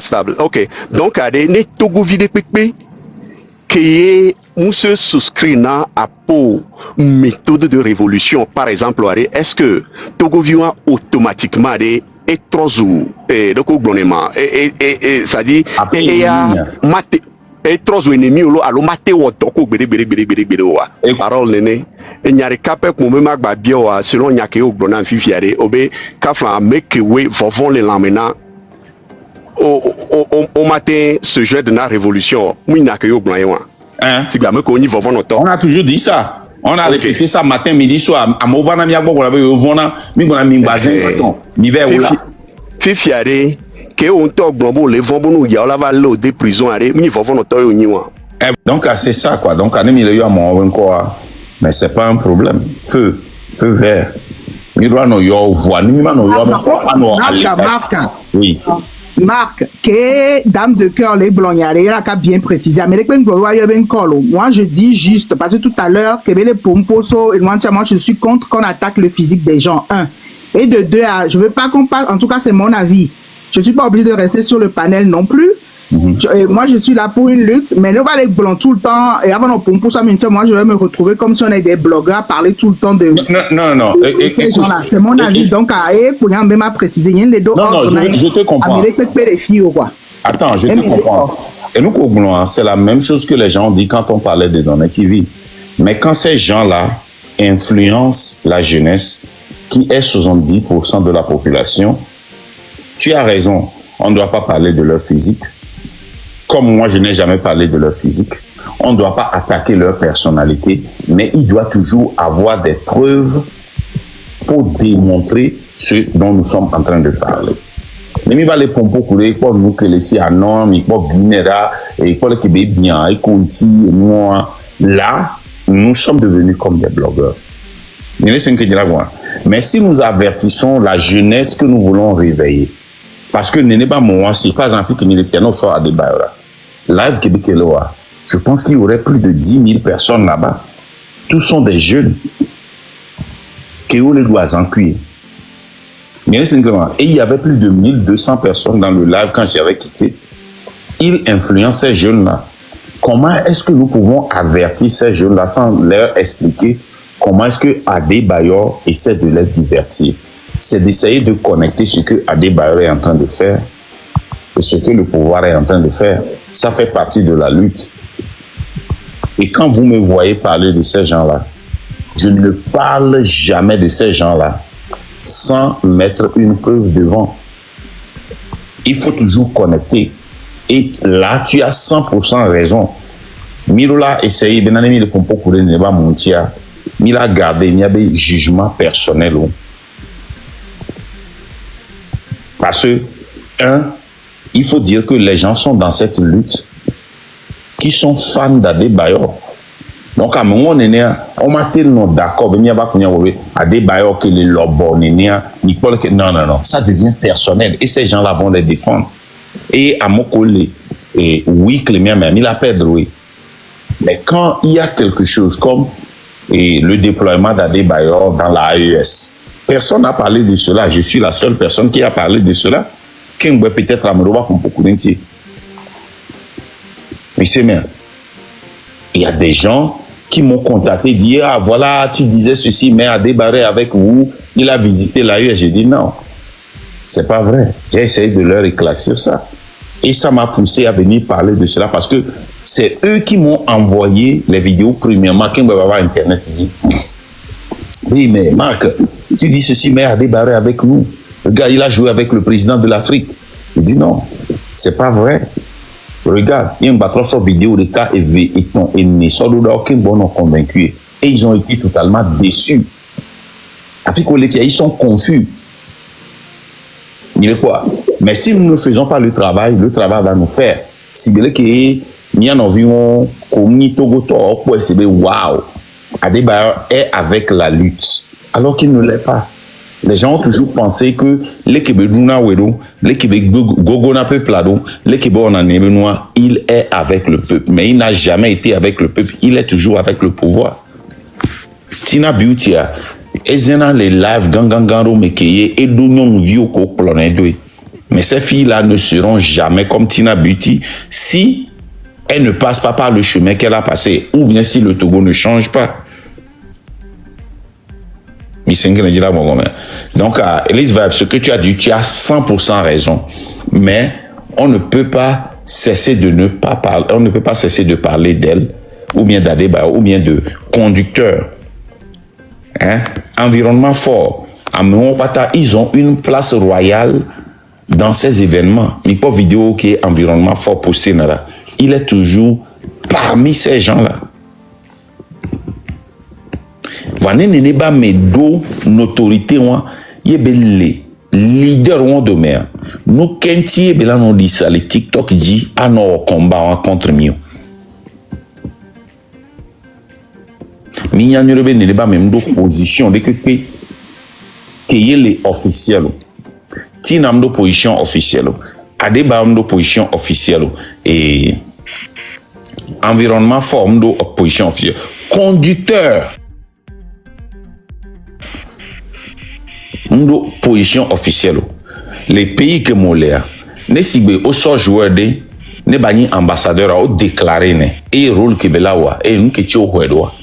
stable. Ok. Donc, allez, ne togo vide pekpe, que nous se souscrivons à pour méthode de révolution. Par exemple, allez, est-ce que togo vient automatiquement allez, et trop ou donc au gouvernement et ça dit et ya mate et trop ou ennemi ou alors mate ou toko bere wa parole nene et nyari kapé ko me magba bio wa selon nyake au gouvernement fifiare obe kafla make way vovon les lamena au matin ce jeu de la révolution mouina que au gouvernement hein si bien me ko ni vovon on a toujours dit ça. On a répété ça matin, midi, soir. À Movana, Miago, on avait Vona, Migona Mimbazen, Niver ou là. Fifiare, que on t'a glombo, les vambons, il y a la valeur des prisons, ni vont noter au niveau. Donc, c'est ça, quoi. Donc, à 2000 à mon quoi. Mais c'est pas un problème. Feu vert. Miro no yo voix, ni ma no yo Marc. Oui. Marc, que dame de cœur, les blognards, il a bien précisé. Mais moi, je dis juste, parce que tout à l'heure, que les pomposo, et moi, je suis contre qu'on attaque le physique des gens. Un. Et de deux, je veux pas qu'on parle, en tout cas, c'est mon avis. Je suis pas obligé de rester sur le panel non plus. Moi, je suis là pour une lutte, mais ne pas les blancs tout le temps. Et avant, moi, je vais me retrouver comme si on était des blogueurs à parler tout le temps de. Non. Ces gens-là, c'est mon avis. Donc, pour y même à préciser, il y a les deux. Non, je te comprends. Attends, je te comprends. Et nous, c'est la même chose que les gens ont dit quand on parlait de Donnet TV. Mais quand ces gens-là influencent la jeunesse, qui est 70% de la population, tu as raison. On ne doit pas parler de leur physique. Comme moi, je n'ai jamais parlé de leur physique. On ne doit pas attaquer leur personnalité, mais il doit toujours avoir des preuves pour démontrer ce dont nous sommes en train de parler. Mais il va les pomper couler pour nous que les sianom, il faut binera, et pour les Québec bien, et Conti, moi. Là, nous sommes devenus comme des blogueurs. Mais si nous avertissons la jeunesse que nous voulons réveiller, parce que n'est pas moi, c'est pas un fille qui me fait non soit à des bailleurs. Live Québec est là. Je pense qu'il y aurait plus de 10 000 personnes là-bas. Tous sont des jeunes qui ont les doigts en cuir. Mais simplement, et il y avait plus de 1200 personnes dans le live quand j'avais quitté. Ils influencent ces jeunes-là. Comment est-ce que nous pouvons avertir ces jeunes-là sans leur expliquer comment est-ce que Adebayor essaie de les divertir? C'est d'essayer de connecter ce que Adebayor est en train de faire et ce que le pouvoir est en train de faire. Ça fait partie de la lutte. Et quand vous me voyez parler de ces gens-là, je ne parle jamais de ces gens-là sans mettre une preuve devant. Il faut toujours connecter. Et là, tu as 100% raison. Mirola essaye, Benanemi de Pompo Kouré ne va mentir. Il a gardé, il y a des jugements personnels. Parce que, il faut dire que les gens sont dans cette lutte qui sont fans d'Adebayor. Donc, à un moment donné, on m'a dit non, d'accord, il n'y a pas Adebayor que les lobos, non, ça devient personnel et ces gens-là vont les défendre. Et à mon collègue, oui, Clément, mais il a perdu. Mais quand il y a quelque chose comme le déploiement d'Adebayor dans la AES, personne n'a parlé de cela. Je suis la seule personne qui a parlé de cela. Qui peut-être à Meroba comme beaucoup d'entiers. Mais c'est bien. Il y a des gens qui m'ont contacté, dit ah voilà, tu disais ceci, mais Adebayor avec vous, il a visité l'AES. J'ai dit non, c'est pas vrai. J'ai essayé de leur éclaircir ça. Et ça m'a poussé à venir parler de cela parce que c'est eux qui m'ont envoyé les vidéos premièrement. Quand on va voir Internet, il dit oui, mais Marc, tu dis ceci, mais Adebayor avec nous. Le gars, il a joué avec le président de l'Afrique. Il dit non, c'est pas vrai. Regarde, il y a une autre vidéo de cas et ne sont aucun bon convaincu. Et ils ont été totalement déçus. Ils sont confus. Il est quoi? Mais si nous ne faisons pas le travail va nous faire. Si vous voulez que nous en avions commis Togo, waouh, Adebayor est avec la lutte, alors qu'il ne l'est pas. Les gens ont toujours pensé que les Québécois, les Québécois, les Québécois, il est avec le peuple. Mais il n'a jamais été avec le peuple. Il est toujours avec le pouvoir. Tina Beauty, les lives, gangangaro, mekeye, et d'où nous vivons au colonel. Mais ces filles-là ne seront jamais comme Tina Buti si elles ne passent pas par le chemin qu'elle a passé, ou bien si le Togo ne change pas. Donc, Elise Vibe, ce que tu as dit, tu as 100% raison. Mais on ne peut pas cesser de ne pas parler, on ne peut pas cesser de parler d'elle, ou bien d'Adeba, ou bien de conducteurs. Hein? Environnement fort. À Mouopata, ils ont une place royale dans ces événements. Il pas vidéo qui est environnement fort pour Sénara. Il est toujours parmi ces gens-là. Vané n'est pas mes dos notoriété ouan yebele leader ouan de mer. Nous kenti bela non dit ça les TikTok dit à nos combats contre mieux. Minya nyurebe n'est pas même do position de que les officiels. Tina mdo position officielle. Adeba mdo position officielle et environnement fort mdo position officielle. Conducteur mdo position officielle. Les pays que moléa ne sibe au sort joueur de ne bani ambassadeur a déclaré ne et rôle que belawa et nous que tu au hwedoa.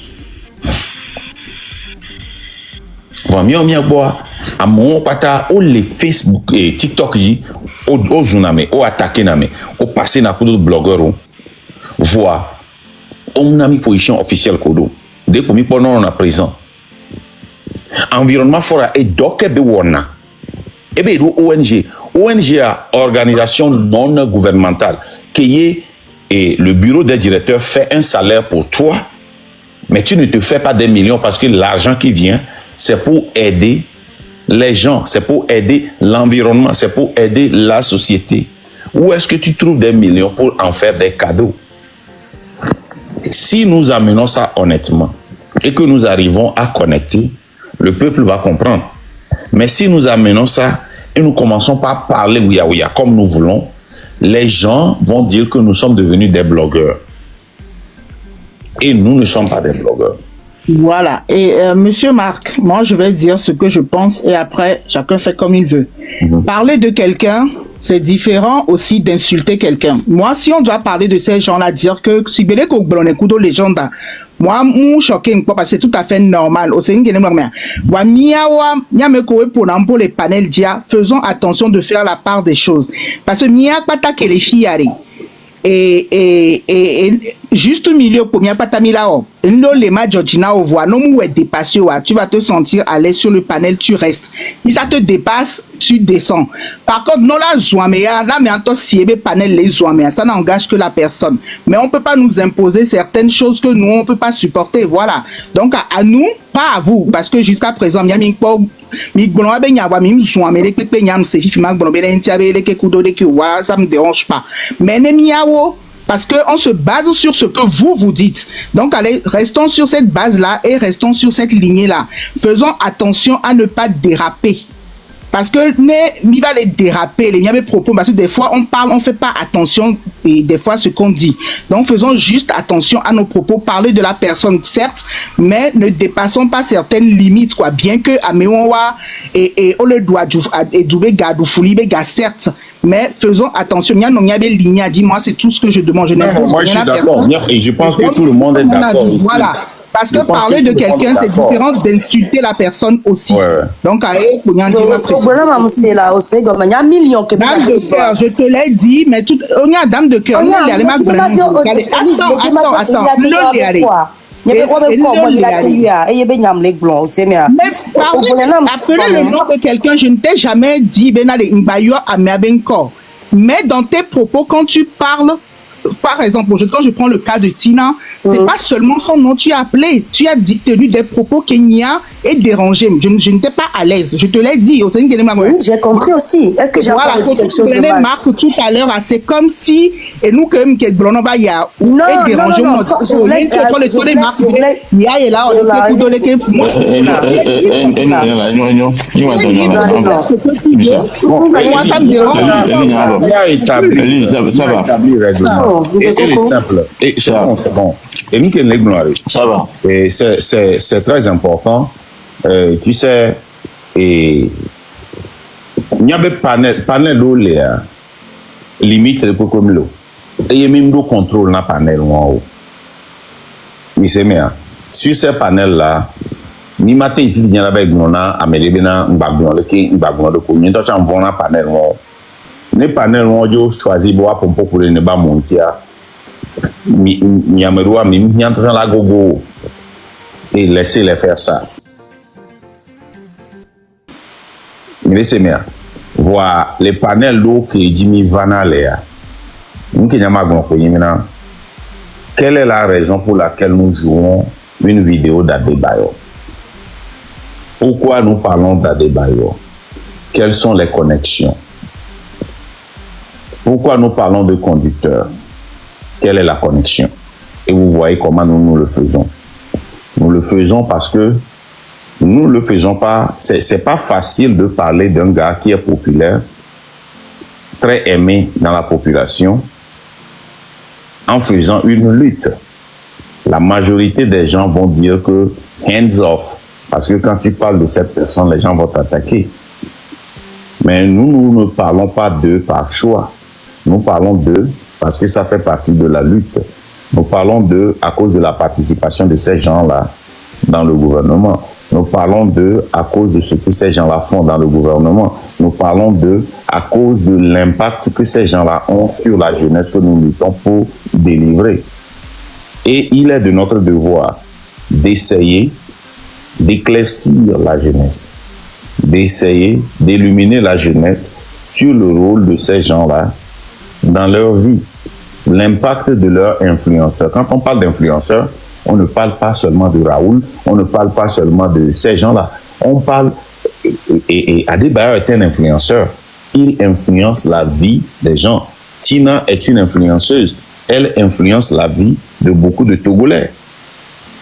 Va mieux boire à mon pata ou les Facebook et TikTok ji au zuname au attaquer name au passer na kudo blogueur ou voix on a mis position officielle kodo dès que mi pendant on a présent environnement fort et donc be wona et be do ONG a organisation non gouvernementale qui et le bureau des directeurs fait un salaire pour toi mais tu ne te fais pas des millions parce que l'argent qui vient c'est pour aider les gens, c'est pour aider l'environnement, c'est pour aider la société. Où est-ce que tu trouves des millions pour en faire des cadeaux? Si nous amenons ça honnêtement et que nous arrivons à connecter, le peuple va comprendre. Mais si nous amenons ça et nous commençons par parler ouya comme nous voulons, les gens vont dire que nous sommes devenus des blogueurs. Et nous ne sommes pas des blogueurs. Voilà. Et Monsieur Marc, moi je vais dire ce que je pense et après chacun fait comme il veut. Parler de quelqu'un, c'est différent aussi d'insulter quelqu'un. Moi, si on doit parler de ces gens-là, dire que si belé ko blonne kudo légende, moi mou choqué parce que c'est tout à fait normal. Au sein ngene mwa wa miawa nyame ko pour les panels dia, faisons attention de faire la part des choses parce que miak pata que les filles arrivent. Et juste au milieu pour mia patamila o ndo les ma Georgina au voix non mou est dépassé wa tu vas te sentir à l'aise sur le panel, tu restes. Si ça te dépasse, tu descends. Par contre non la zoamea là mais en toi siebe panel les zoamea ça n'engage que la personne, mais on peut pas nous imposer certaines choses que nous on peut pas supporter. Voilà, donc à nous, pas à vous, parce que jusqu'à présent il y a mi gbon be nya wa mi zoame le pepe nyam se fifi ma gbon be le ntia be le ke kudo de que voilà, ça me dérange pas, mais ne miawo parce qu'on se base sur ce que vous dites. Donc, allez, restons sur cette base-là et restons sur cette lignée-là. Faisons attention à ne pas déraper. Parce que il va les déraper, les propos, parce que des fois, on parle, on fait pas attention et des fois ce qu'on dit. Donc, faisons juste attention à nos propos, parler de la personne, certes, mais ne dépassons pas certaines limites, quoi. Bien que, à Meonwa et on le doit, et Doubé Gadou Fouli, certes, mais faisons attention. Moi, c'est tout ce que je demande. Je moi, je suis d'accord. Et je pense que tout le monde est d'accord ici. Voilà. Parce que parler de quelqu'un, c'est différent d'insulter la personne aussi. Ouais. Donc, dame de cœur, je te l'ai dit, mais tout, on y a dame de cœur. Mais appelez le nom de quelqu'un, je ne t'ai jamais dit mais dans tes propos, quand tu parles, par exemple, quand je prends le cas de Tina, c'est pas seulement son nom, tu as appelé, tu as tenu des propos Kenya et dérangé. Je n'étais pas à l'aise, je te l'ai dit. Oui, j'ai compris aussi. Est-ce que j'ai encore dit quelque chose de mal? Marc tout à l'heure, c'est comme si, et nous, quand même, que Blonoba, il y a dérangé mon je voulais Et c'est bon. Et nous, ça va. Et c'est très important. Tu sais, et Il y a des panels où les limites de comme l'eau. Et il y a même le contrôle dans panel en haut. Il s'est mis sur ces panels là. Ni matin ici il y a avec nous na amelebena ngbagbon le ke ngbagbon de ko ni to cha mvon na panel won. Ne panel won jo choisi bois pour ne ba montia. Mi ameroa mi entrer la gogo et laisser les faire ça. Laissez moi voir les panels d'eau que Jimmy Vanna Léa. Quelle est la raison pour laquelle nous jouons une vidéo d'Adebayo? Pourquoi nous parlons d'Adebayo? Quelles sont les connexions? Pourquoi nous parlons de conducteurs? Quelle est la connexion? Et vous voyez comment nous le faisons. Nous le faisons parce que nous ne le faisons pas. C'est pas facile de parler d'un gars qui est populaire, très aimé dans la population, en faisant une lutte. La majorité des gens vont dire que hands off, parce que quand tu parles de cette personne, les gens vont t'attaquer. Mais nous ne parlons pas d'eux par choix. Nous parlons d'eux parce que ça fait partie de la lutte. Nous parlons d'eux à cause de la participation de ces gens-là dans le gouvernement. Nous parlons d'eux à cause de ce que ces gens-là font dans le gouvernement. Nous parlons d'eux à cause de l'impact que ces gens-là ont sur la jeunesse que nous luttons pour délivrer. Et il est de notre devoir d'essayer d'éclaircir la jeunesse, d'essayer d'illuminer la jeunesse sur le rôle de ces gens-là dans leur vie, l'impact de leur influenceur. Quand on parle d'influenceurs, on ne parle pas seulement de Raoul, on ne parle pas seulement de ces gens-là. On parle, et Adebayo est un influenceur. Il influence la vie des gens. Tina est une influenceuse. Elle influence la vie de beaucoup de Togolais.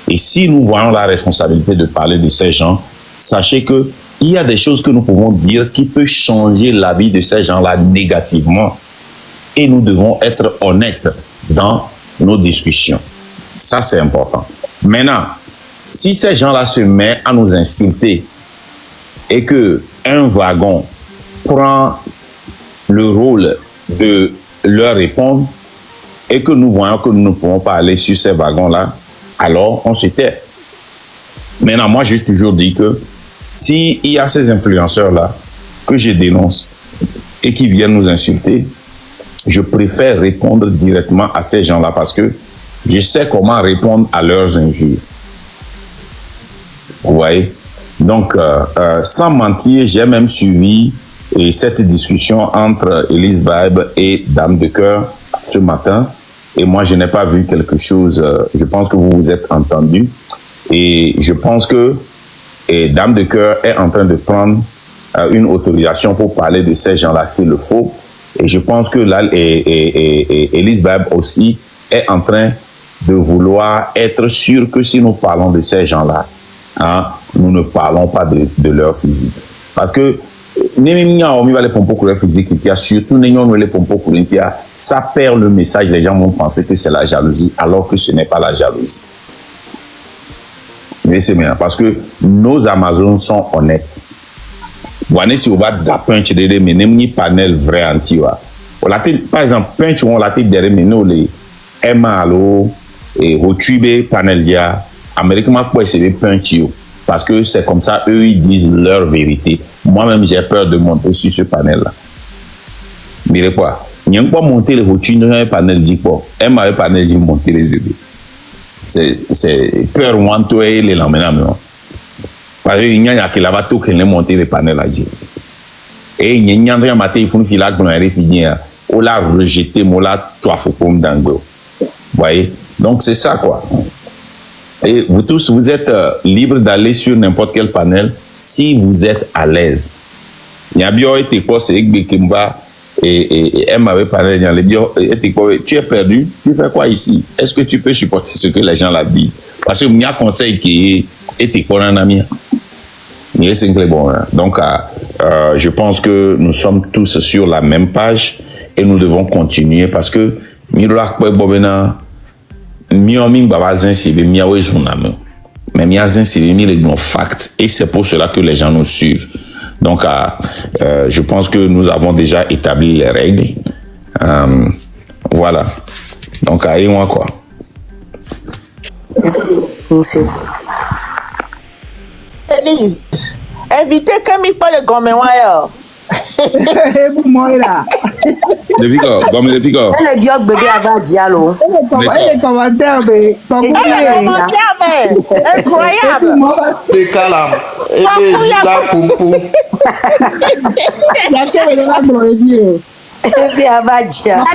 Et si nous voyons la responsabilité de parler de ces gens, sachez que il y a des choses que nous pouvons dire qui peuvent changer la vie de ces gens-là négativement. Et nous devons être honnêtes dans nos discussions. Ça, c'est important. Maintenant, si ces gens-là se mettent à nous insulter et que un wagon prend le rôle de leur répondre et que nous voyons que nous ne pouvons pas aller sur ces wagons-là, alors on se tait. Maintenant, moi, j'ai toujours dit que s'il y a ces influenceurs-là que je dénonce et qui viennent nous insulter, je préfère répondre directement à ces gens-là parce que je sais comment répondre à leurs injures. Vous voyez? Donc, sans mentir, j'ai même suivi cette discussion entre Elise Vibe et Dame de Cœur ce matin. Et moi, je n'ai pas vu quelque chose. Je pense que vous vous êtes entendus. Et je pense que Dame de Cœur est en train de prendre une autorisation pour parler de ces gens-là s'il le faut. Et je pense que là, Elise Vibe aussi est en train de vouloir être sûr que si nous parlons de ces gens-là, hein, nous ne parlons pas de leur physique. Parce que ça perd le message. Les gens vont penser que c'est la jalousie, alors que ce n'est pas la jalousie. Mais c'est bien, parce que nos Amazones sont honnêtes. Voyez si on va d'appunch de mener panel vrai anti. Par exemple, punch on la tête derrière nous les Emalo et Rotube panel dia américain quoi c'est des punch parce que c'est comme ça eux ils disent leur vérité. Moi-même j'ai peur de monter sur ce panel là. Mais quoi, n'y a pas monter les Rotube dans un panel dit quoi. Emma panel dit monter les idées. C'est peur wanto et les l'amener. Parce qu'il y a qui là-bas tout qui les monter les panels là dit. Et il y a un matin il faut une fila qu'on a fini on l'a rejeté on l'a toi faut comme d'angle. Voyez, donc c'est ça quoi. Et vous tous vous êtes libres d'aller sur n'importe quel panel si vous êtes à l'aise. Il y a bien été quoi c'est que va et elle m'avait parlé dans les bio tu es perdu, tu fais quoi ici? Est-ce que tu peux supporter ce que les gens là disent? Parce que il y a conseil qui était pour un ami. Mais c'est bon. Donc je pense que nous sommes tous sur la même page et nous devons continuer parce que mais fact et c'est pour cela que les gens nous suivent. Donc, je pense que nous avons déjà établi les règles. Voilà. Donc, et moi, quoi. Merci. Elise, invitez Camille pour le gommewire. Le Vigor, comme le Vigor. Elle est bien bébé avant dialogue. Les commentaires, mais Incroyable. Des calam. Et des la poupou. Bébé avant dialogue.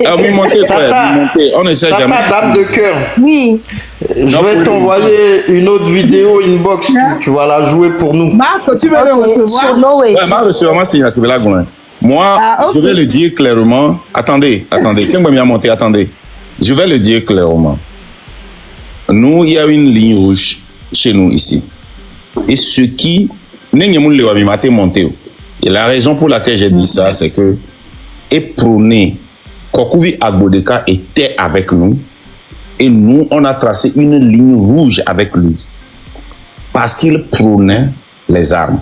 Ah oui, montez, frère, montez. On essaie jamais. Tata, dame de cœur. Oui. Je vais t'envoyer une autre vidéo inbox. Tu vas la jouer pour nous. Marc, tu veux le recevoir? Ouais, Marc, recevoir, c'est la Moi, okay. Je vais le dire clairement. Attendez. Quelqu'un va m'y monter, attendez. Je vais le dire clairement. Nous, il y a une ligne rouge chez nous ici. Et ce qui... Et la raison pour laquelle j'ai dit ça, c'est que et prôné, Kokuvi Agbodeka était avec nous et nous, on a tracé une ligne rouge avec lui parce qu'il prônait les armes.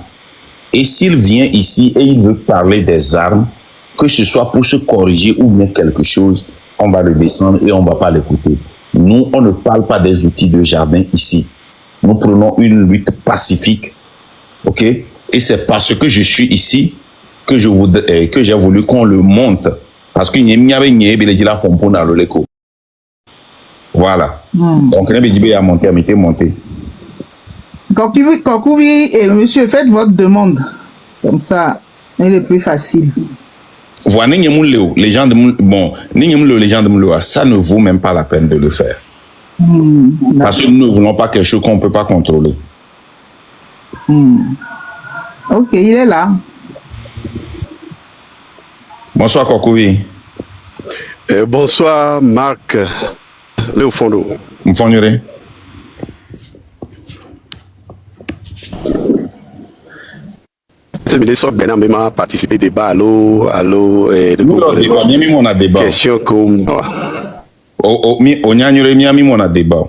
Et s'il vient ici et il veut parler des armes, que ce soit pour se corriger ou bien quelque chose, on va le descendre et on ne va pas l'écouter. Nous, on ne parle pas des outils de jardin ici. Nous prenons une lutte pacifique. Ok, et c'est parce que je suis ici que j'ai voulu qu'on le monte parce qu'il n'y avait pas de voilà. Donc il y a monté. Kokuvi et monsieur, faites votre demande comme ça, elle est plus facile. Voilà, les gens de Mouloa, ça ne vaut même pas la peine de le faire parce que nous ne voulons pas quelque chose qu'on ne peut pas contrôler. Ok, il est là. Bonsoir, Kokuvi. Bonsoir, Marc Léofondo. Mfonure. Ce ministre Benam m'a participé au débat. Allô, on a débat. Question comme. On a débat.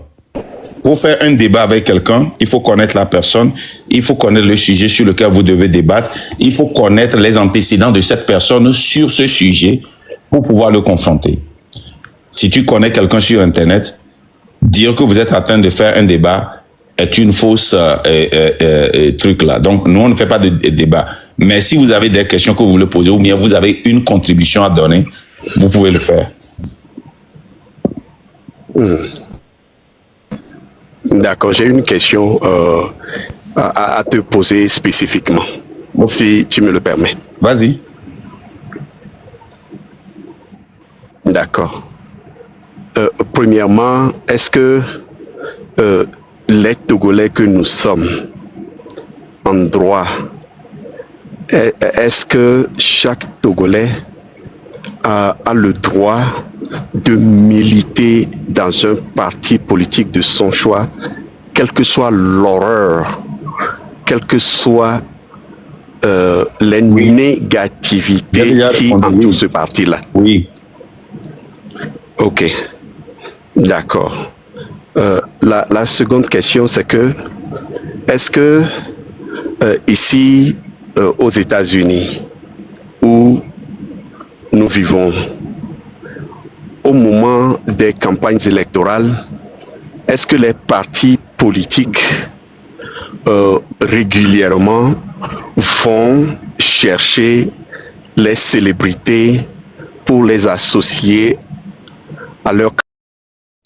Pour faire un débat avec quelqu'un, il faut connaître la personne, il faut connaître le sujet sur lequel vous devez débattre, il faut connaître les antécédents de cette personne sur ce sujet pour pouvoir le confronter. Si tu connais quelqu'un sur Internet, dire que vous êtes en train de faire un débat est une fausse truc là. Donc, nous, on ne fait pas de débat. Mais si vous avez des questions que vous voulez poser ou bien vous avez une contribution à donner, vous pouvez le faire. D'accord, j'ai une question à te poser spécifiquement, si tu me le permets. Vas-y. D'accord. Premièrement, est-ce que les Togolais que nous sommes en droit, est-ce que chaque Togolais a le droit de militer dans un parti politique de son choix, quelle que soit l'horreur, quelle que soit les négativités qui entourent ce parti-là? Oui. Ok, d'accord. La seconde question, c'est que, est-ce que ici, aux États-Unis, où nous vivons, au moment des campagnes électorales, est-ce que les partis politiques régulièrement vont chercher les célébrités pour les associer à leur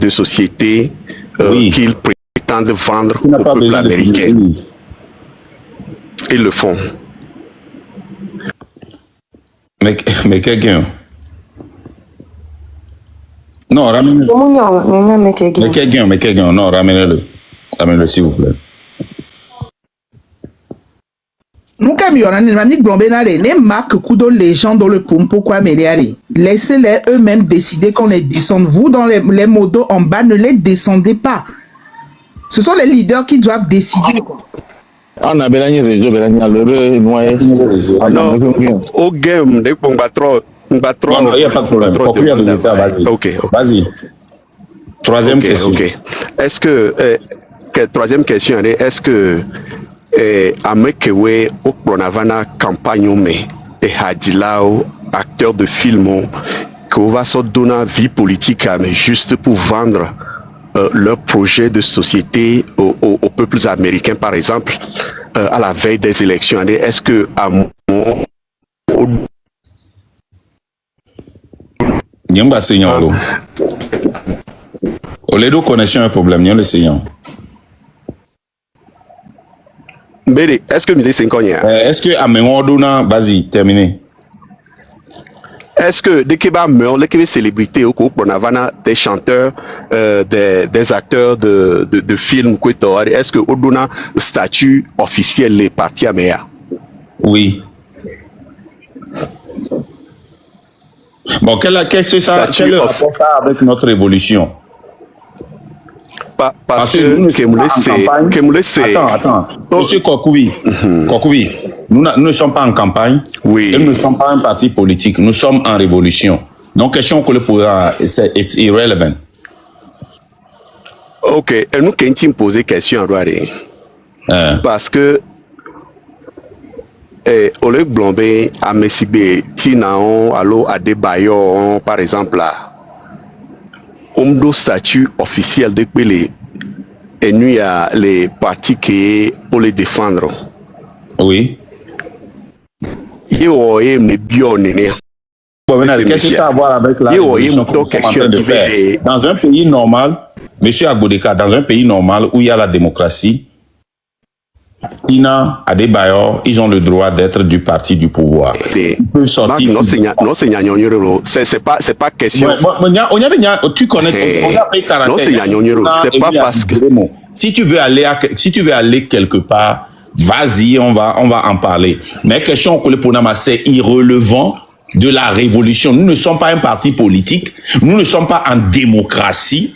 de société qu'ils prétendent vendre au peuple américain? Ils le font. Mais quelqu'un. Non, ramenez-le. Mais quelqu'un, non, ramenez-le. Ramenez-le, s'il vous plaît. Nous, comme il y en a une manique blombénale, les marques coudo les gens dans le pompo quoi mais laissez-les eux-mêmes décider qu'on les descende. Vous, dans les modos en bas, ne les descendez pas. Ce sont les leaders qui doivent décider. On a bien réseau, non, au game, dès qu'on bat trop. Non, il n'y a pas de problème. Vas-y. Ok. Vas-y. Troisième question. Ok. Est-ce que troisième question, est-ce que Amekewe au Pronavana campagne et Hadilao, acteur de film, qu'on va se donner vie politique, mais juste pour vendre leur projet de société aux peuples américains, par exemple, à la veille des élections. Est-ce que à Nyamba Seigneur, Oledo connaissait un problème, Nyamba Seigneur. Mais est-ce que Mide Senkonya? Est-ce que Amengodona, vas-y, terminé. Est-ce que dès qu'il va meurtre, les célébrités au cours des chanteurs, des acteurs de films, est-ce que au donne statut officiel les partis améas? Oui. Bon, quel est ça avec notre révolution? Parce que Attends. Monsieur Kokouvi, nous ne sommes pas en campagne. Oui. Et nous ne sommes pas un parti politique. Nous sommes en révolution. Donc, question que le pouvoir, it's irrelevant. Ok. Et nous, quand tu me poses question, parce que Oleg Blombe, à Messibe, Tinaon, allo Adebayo, par exemple, là, on statut officiel de Pélé et nous il y a les partis qui pour les défendre. Oui. Yo mais bio néné. Qu'est-ce que ça a à voir avec la révolution que nous sommes en train de faire? Dans un pays normal, Monsieur Agbodeka, dans un pays normal où il y a la démocratie, Tina, Adebayor, ils ont le droit d'être du parti du pouvoir. Ils peuvent sortir. Non, c'est pas question. Tu connais. Non, c'est pas parce que. Si tu veux aller quelque part, vas-y, on va en parler. Mais question que le Ponama, c'est irrelevant de la révolution. Nous ne sommes pas un parti politique. Nous ne sommes pas en démocratie.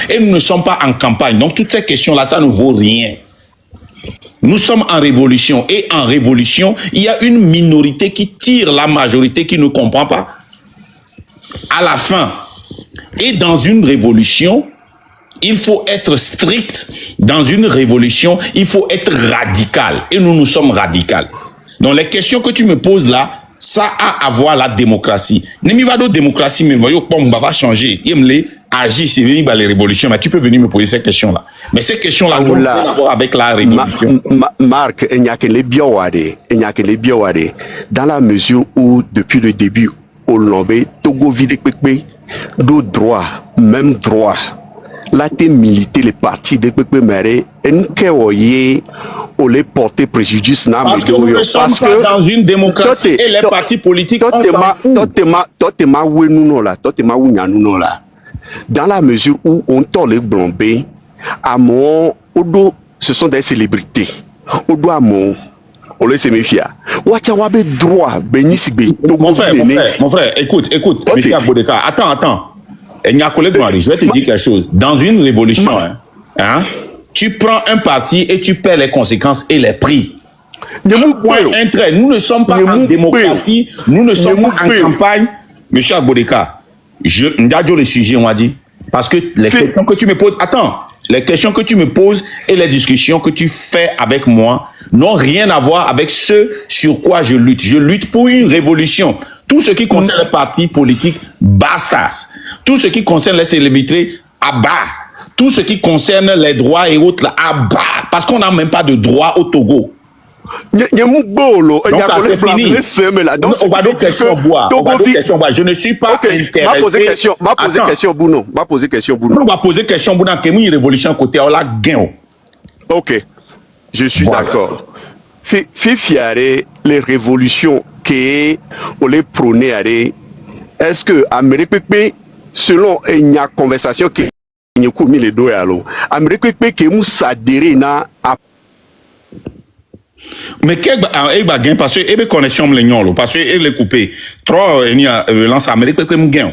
Et nous ne sommes pas en campagne. Donc, toutes ces questions-là, ça ne vaut rien. Nous sommes en révolution. Et en révolution, il y a une minorité qui tire la majorité qui ne comprend pas. À la fin. Et dans une révolution, il faut être strict. Dans une révolution, il faut être radical. Et nous sommes radicaux. Donc, les questions que tu me poses là, ça a à voir la démocratie. Nemivado démocratie, mais voyons, on va changer. Agir, c'est venir dans les révolutions, mais tu peux venir me poser ces questions-là. Mais ces questions-là n'ont rien à voir avec la révolution. Marc, il n'y a que les biowade. Dans la mesure où, depuis le début, au Lombe, Togo vide d'autres droits, même droits. Là, tu milité les partis de Pépé Méré, et nous, on les porter préjudice. Parce que nous ne sommes pas dans une démocratie et les partis politiques, on s'en fout. Dans la mesure où on tord les Blombé, à mon Odo, ce sont des célébrités. Odo à mon, on les méfie. Ouachawabe droit, Benisibé. Mon frère, écoute, monsieur Agbodeka, attends. Je vais te dire quelque chose. Dans une révolution, tu prends un parti et tu perds les conséquences et les prix. Nous ne sommes pas en démocratie, nous ne sommes pas en campagne. Monsieur Agbodeka, Ndadjo le sujet, on a dit. Parce que les questions que tu me poses, les questions que tu me poses et les discussions que tu fais avec moi n'ont rien à voir avec ce sur quoi je lutte. Je lutte pour une révolution. Tout ce qui concerne les partis politiques, bassas. Tout ce qui concerne les célébrités, abat. Tout ce qui concerne les droits et autres, abat. Parce qu'on n'a même pas de droit au Togo. Donc, c'est fini. Je ne suis pas intéressé. Ma poser question, Bouno. On va poser question, Bouno, que une révolution côté, on l'a gagné. Ok, je suis d'accord. Fifiare, les révolutions qui on les prône, est-ce que Amérique, selon une conversation qui nous a mis les deux à l'eau, Amérique, qui nous s'adhère à. Mais quel gain parce que ebe connexion mlenyon parce que ele coupé trop ni relance Amérique que gain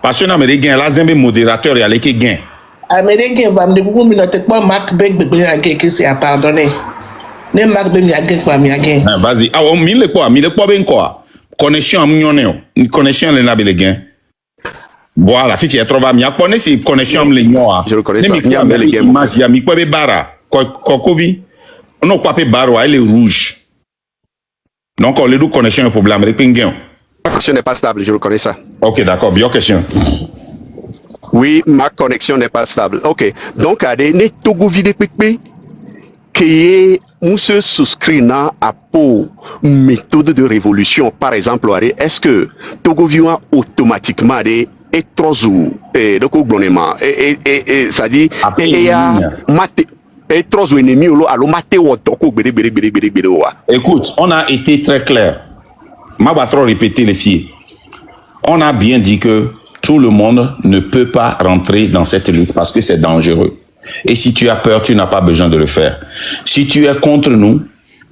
parce que Amérique gain la zembe modérateur ya leke gain Amérique va me dire communauté pas Marc Beg que c'est à pardonner ne Marc Beg ya gain quoi mi gain vas-y mi le quoi ben quoi connexion amnyone connexion le na be le gain Voilà, si tu es trop bas, mia connais si connexion les noa. Je reconnais ça. Mia mais les games. Magia mi quoi be bara. Kokobi. Non quoi be baro, elle est rouge. Donc on les deux connexion un problème avec pinguen. Ma connexion n'est pas stable, je reconnais ça. OK, d'accord, bien question. Oui, ma connexion n'est pas stable. OK. Donc ade ne togo vide pekpe que on se souscrit à pour méthode de révolution. Par exemple, est-ce que Togo vient automatiquement des étrozou et donc et ça dit et ya mate étrozou ennemi lo alo mate wotoko bere wa. Écoute, on a été très clair. Ma va trop répéter les filles. On a bien dit que tout le monde ne peut pas rentrer dans cette lutte parce que c'est dangereux. Et si tu as peur, tu n'as pas besoin de le faire. Si tu es contre nous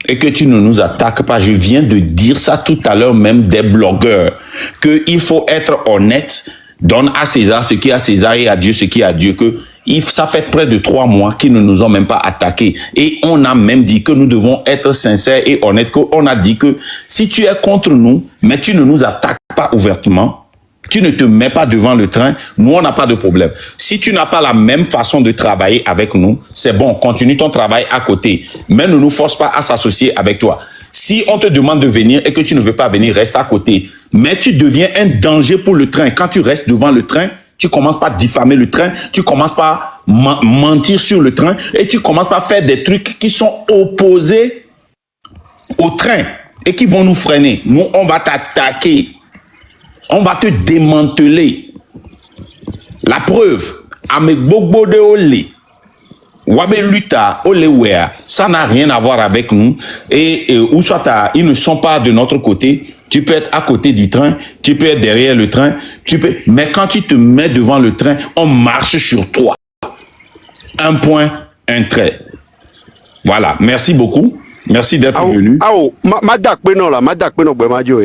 et que tu ne nous attaques pas, je viens de dire ça tout à l'heure même des blogueurs, qu'il faut être honnête, donne à César ce qui est à César et à Dieu ce qui est à Dieu, que ça fait près de 3 mois qu'ils ne nous ont même pas attaqués. Et on a même dit que nous devons être sincères et honnêtes, qu'on a dit que si tu es contre nous, mais tu ne nous attaques pas ouvertement, tu ne te mets pas devant le train, nous on n'a pas de problème. Si tu n'as pas la même façon de travailler avec nous, c'est bon, continue ton travail à côté. Mais ne nous force pas à s'associer avec toi. Si on te demande de venir et que tu ne veux pas venir, reste à côté. Mais tu deviens un danger pour le train. Quand tu restes devant le train, tu commences par diffamer le train, tu commences par mentir sur le train et tu commences par faire des trucs qui sont opposés au train et qui vont nous freiner. Nous, on va t'attaquer. On va te démanteler. La preuve, avec Bogbo de Olé, Wabe Luta, Olewea, ça n'a rien à voir avec nous. Et ou soit ils ne sont pas de notre côté. Tu peux être à côté du train, tu peux être derrière le train, mais quand tu te mets devant le train, on marche sur toi. Un point, un trait. Voilà, merci beaucoup. Merci d'être venu. Madak Beno la, Madak Beno Bemajo.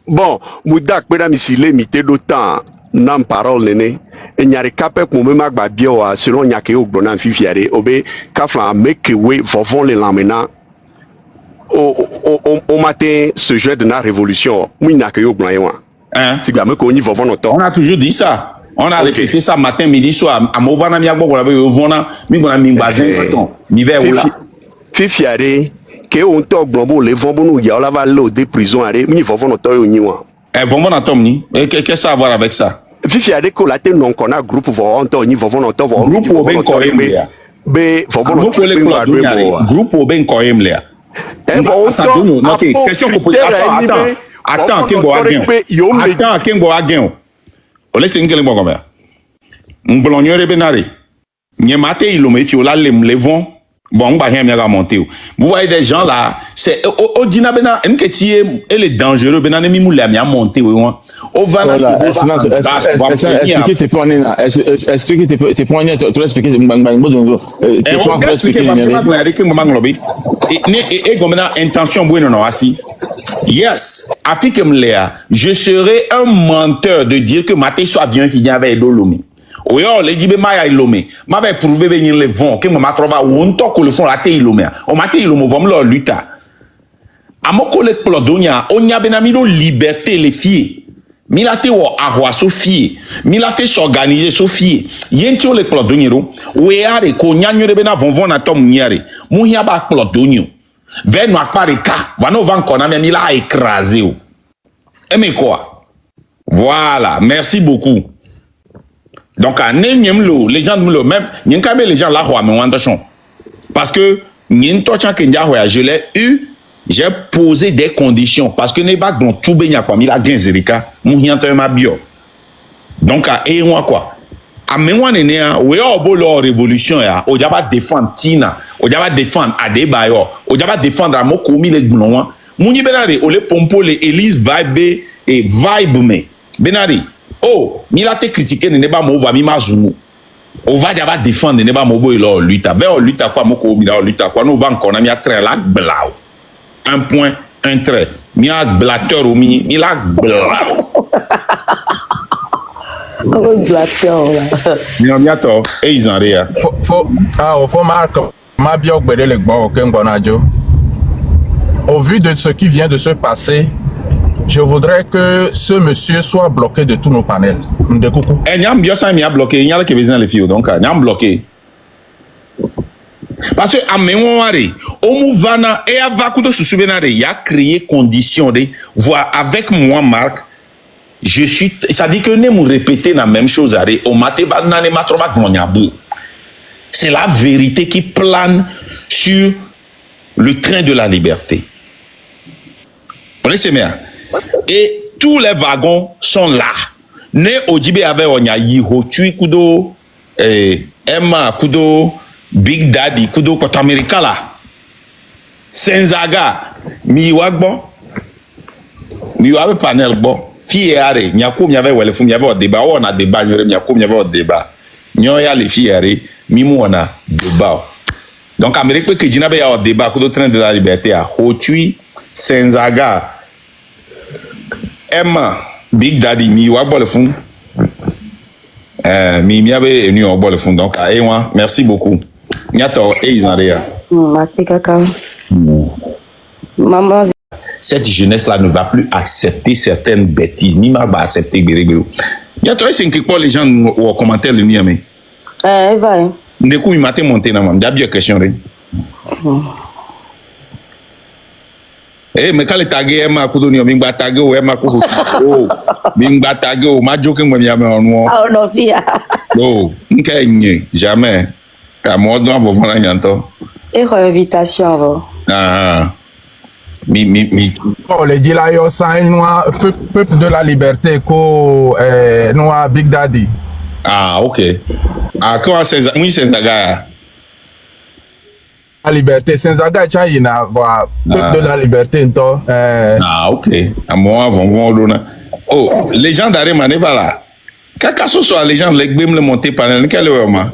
Bon, Moudak Bena Misile Mité d'autant, n'en parole néné. Et n'y a pas capé pour me magba bio selon n'y a que au bonan fifiare, obé, kafla make way, vovon les lamena. Au matin, ce jeu de la révolution, oui, n'a que au bonan. Si jamais qu'on y vovon autant. On a toujours dit ça. On a répété ça matin, midi, soir. À Movana Miagbo, on avait Vona, Mibona Mimbazen, Miver ou là. Fifiare. Que on talk global les vont nous y a la valeur des prisons arrêt mi vont nous toy ni wa vont na tom ni qu'est-ce que ça a à voir avec ça fifi a décollaté non qu'on a groupe vont on ni vont nous to groupe au ben koem là be vont nous groupe au ben koem là OK question qu'on pose attends Kengo Agen on laisse ngele bon comme mblonyo rebenare nyemate ilome ti ola les vont. Bon, on va rien monter. Vous voyez des gens là, c'est au dina bena et les dangereux bena nemi moule à monter au vana expliquer tes points là, expliquer tes points là, tu expliquer et comme intention bueno non asi. Yes, Afikem Léa, je serai un menteur de dire que Maté soit bien fini avec Dolomi. Oui, les djibé maya ilome. Ma va prouver venir les vents. Que ma trova ou on toque le fond la té ilome. On m'a té ilome vom lo luta. Amoko le plodonia. On y a benamino liberté les filles. Milate wo ahwa sofie. Milate s'organiser sofie. Yentio le plodoniro. We are ko nyanyo de bena von na tom nyare. Mu hia ba plodonio. Veno akpareka. Vano van kona mi mila écrasé. Aimez quoi? Voilà, merci beaucoup. Donc, les gens me le même, les gens là, parce que je l'ai eu, j'ai posé des conditions. Parce que n'est pas dans tout bien comme il a genzerika, ma bio. Donc, et moi quoi. À moi, révolution, on va défendre Tina, on va défendre Adebayo, on va défendre à Mokomi les Gounois. Mouni Benari, on les pompo, les Elise Vibe et Vibe me. Benari. Oh, il a été critiqué, n'est pas mon va mimazumu. On va d'abord défendre, n'est pas mon boy là, lutte. Vers lutte à quoi, mon co, lutte à quoi, nous banques, on a mis à trait là, blau. Un point, un trait. Mi a blateur au mini, mi a blau. Un blateur là. Mi a bientôt, et ils en rien. Faut marquer, ma bio, le bon, aucun bonajo. Au vu de ce qui vient de se passer, je voudrais que ce monsieur soit bloqué de tous nos panels. Ndekoukou. Eh, Nyam Biosan m'y a bloqué. Il y a qui besoin les filles, donc Nyam bloqué. Parce que à mémoire, Omouvana et Avakudo Soubenare, il a créé conditions de voir avec moi, Marc. Je suis, ça dit que nous répéter la même chose. C'est la vérité qui plane sur le train de la liberté. On est bien. Et tous les wagons sont là. Ne Ojibé avait Onya Yiho, Tui Kudo, Emma Kudo, Big Daddy Kudo, Côte Américain là. Senzaga, Miwagbo, Miwabe panel bon. Fiere, Nyako m'yavait ou le fou m'yavait au débat, on a débat, Nyako m'yavait au débat. Nyoya les fiere, Mimou on a débat. Donc Amérique que Djinabe y a au débat, que le train de la liberté a Hotui, Senzaga, Emma, Big Daddy, Miwagbo le fou. Miabe est venu au bol le fond. Donc, merci beaucoup. Nyato et Isaria. Maman. Cette jeunesse-là ne va plus accepter certaines bêtises. Mima va accepter Bérébrou. Nyato, est-ce que les gens ont commenté le mien? Va. Du coup, il m'a monté dans ma bien question. Eh, mais quand les tagués, Emma Koudoni, Mingba tagué ou Emma Koudoni, Mingba tagué ou Madjoke, moi, y'a en noir. Ah, non, via. Oh, jamais. À moi, on va voir un yanto. Et réinvitation, va. Ah, Oh, les Dilayo, ça, noir, peuple de la liberté, ko, noir, Big Daddy. Ah, ok. Ah, comment c'est ça? Oui, c'est ça, gars. La liberté, Senzaga, il y a peuple de la liberté, toi. Ah, ok. À moi, oh, les gens d'Aremane, voilà. Quand ce soit les gens, les gbim le monter panel, quel est le moment?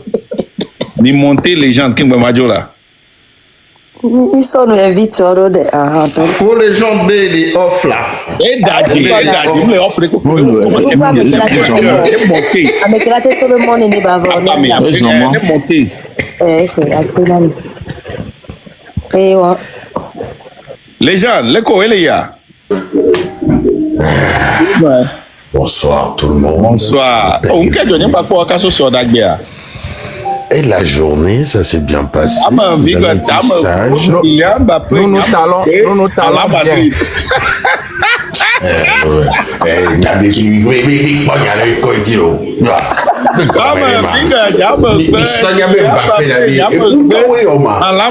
Ni monter les gens qui me major là. Ils sont invités au de Pour les gens B, les off là. Et Dadji, vous les offrez que vous monter. avec la tête sur le monde, il n'est pas bon. Ah, mais monter. Les gens, les co et les ya. Bonsoir tout le monde. Bonsoir. Oh, on ne pas quoi qu'à ce soit d'Agbea. Et la journée, ça s'est bien passé. Ah, mais vous avez été sage. Nous talons bien.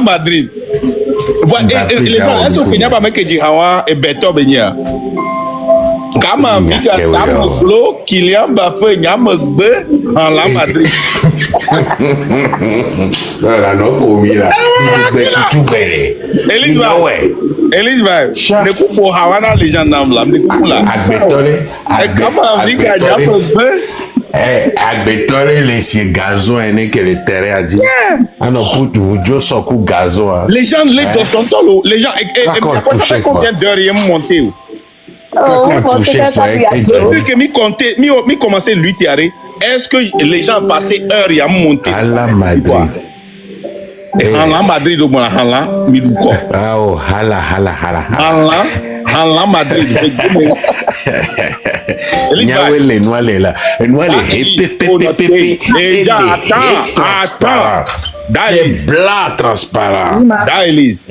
Madrid. Les gens, est-ce que n'y a pas mec qui dit Hawa et Beto Benia? Kama Mika, Kama Glo, Kylian Mbappé, Nyama Gbe, en la Madrid. Non, commis là. Tout belle. Elizabeth, ne coupe pour Hawana les gens n'ont là, ne coupe là. Kama Mika, Nyama Gbe. Agbetore les gazon est que le terrain a dit. Ah non, pour vous dire ça coup gazon. Les gens les dos sont tolo, les gens et combien d'heures ils ont monté. Oh, Que mi compter, mi commencer lui tirer. Est-ce que les gens passaient heure et à monter? À la Madrid. À la Madrid donc à la mi quoi? Ah oh, hala. À la Madrid. Nyawe les noirs là. Les noirs les les gens attends. Des blancs transparents. Daïlis.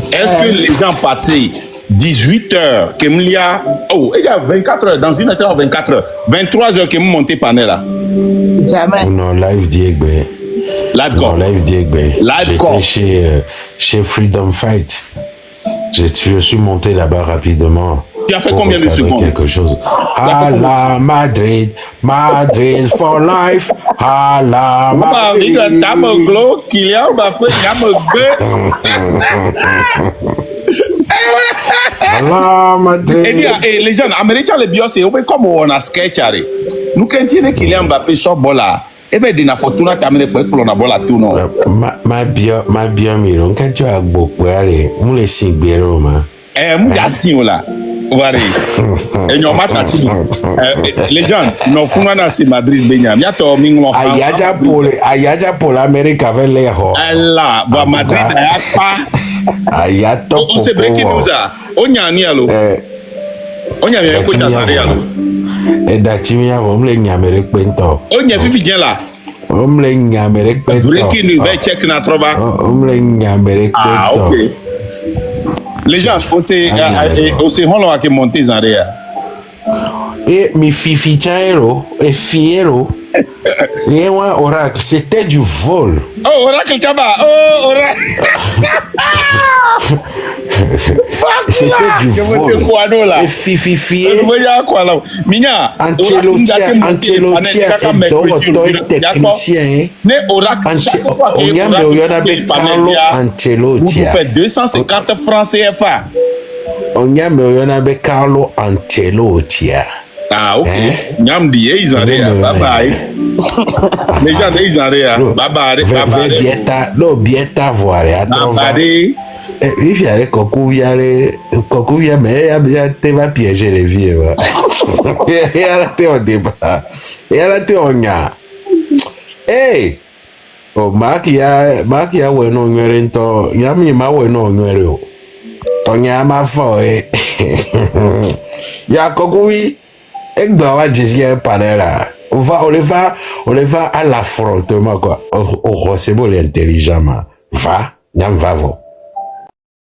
Est-ce que les gens passaient 18 heures, il y a 24 heures, dans une heure 24 heures, 23 heures que vous montez panel là? Jamais. Non, live Diegbe. Live Diegbe. J'étais chez Freedom Fight. Je suis monté là-bas rapidement. Tu as fait combien de secondes? Quelque chose. À la Madrid for life. À la Madrid. Kylian Mbappé, à la Madrid. Et les gens américains, les bios, c'est comme on a sketch. Nous, quand on Kylian Mbappé sur bola, et bien, il faut tout la terminer pour qu'on a bola tout non. Ma bien, Miron, quand tu as beaucoup, allez, on les signe, ma. Mouya signe là. Et nous les gens, nous faisons dans Madrid, Benyam. Ayaja pour l'Amérique avec les hors. Allah, Madrid, Ayato. On s'est breaké nous ça. On y a ni allo. On y a bien quoi ça allo. Et d'atimia on le nyamere kwento. On y a fifi bien là. On le nyamere kwento. Breaké nous va check na trova. On le nyamere kwento. Ah OK. Les gens, on s'est on a qui monter en arrière. Et mi fifi chairo et fiero. Et moi oracle, c'était du vol. Oh oracle chaba. Oh oracle. C'était du vol. Et fifi fiero. Minya. Ancelotia est docteur technicien. Ne oracle. On y a avec Carlo Ancelotti. Vous faites 250 francs CFA. On y a avec Carlo Ancelotti. Ah, ok. Nyam di ils en bye bye. Les gens ils en bye bye. Bieta, no bieta voir à trova. Bye. Et puis avec Kokuvia mais il te va piéger les vieux. Et elle a été au débat. Et elle a été au nya. Hey. Oh, Makia weno nwerento. Yami ma weno nwero. Tonya ma fo Ya Kokuvi. Egbawa Jésus panera. On les va à l'affrontement quoi. Au c'est bon l'intelligent. Va, n'en va vous.